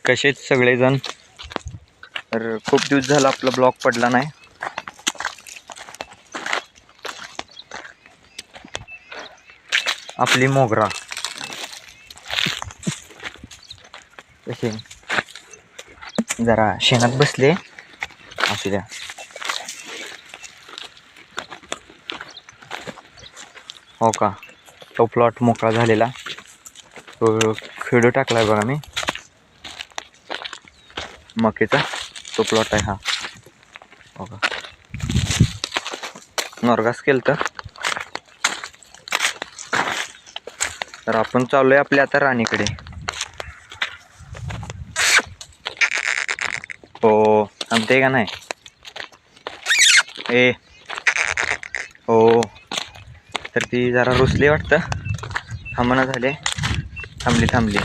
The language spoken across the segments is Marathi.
कसेच सगळेजण. तर खूप दिवस झाला आपला ब्लॉग पडला नाही. आपली मोगरा कसे जरा शेणात बसले. असू द्या. हो का, तो प्लॉट मोकळा झालेला, तो खेडू टाकलाय बघा मी मकेचा. तो प्लॉट आहे हा. हो का, नॉर्गास केलं तर आपण चालूय आपल्या आता राणीकडे. हो थांबते का नाही ए. हो तर ती जरा रुसली वाटतं, थांबणं झाले. थांबली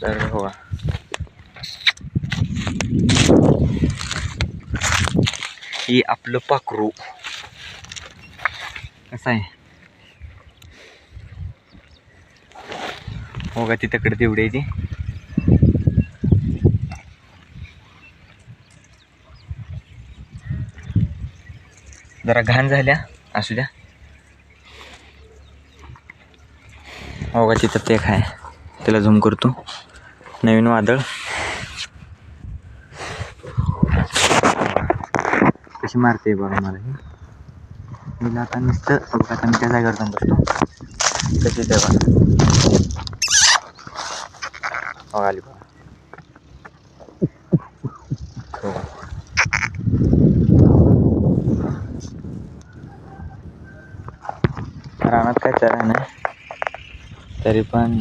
तर हो. ही आपलं पाखरू कसं आहे हो का, ती तिकडे तेवढी आहे ती. जरा घाण झाल्या, असू द्या. हो का, तिथं ते आहे, त्याला झूम करतो. नवीन वादळ कशी मारते बघा मला ही. मी आता नुसतं बघा, आता मी त्या जागेवर जाऊन बसतो. कशी तेव्हा हो आली बघा. रानात काय चरा नाही, तरी पण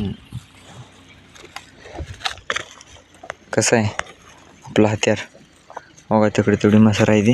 कसं आहे आपलं हत्यार. हो का, तिकडे तेवढी मसाला आहे ती.